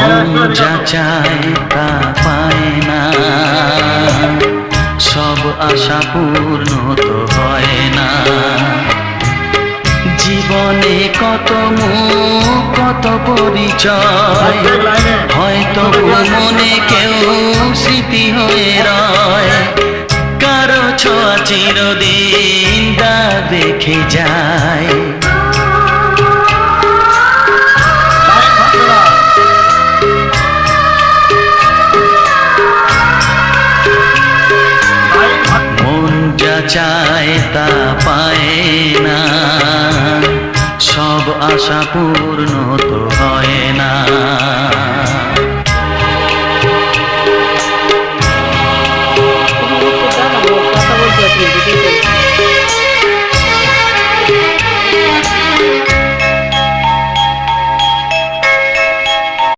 মন যা চায় তা পায় না, সব আশা পূর্ণ তো হয় না। জীবনে কত মুখ কত পরিচয়, হয়তো মনে কেউ স্মৃতি হয়ে রয়। কারো ছোঁয়া চিরদিন দাগ রেখে যায়। মন যা চায় তা পায় না, সব আশা পূর্ণ তো হয়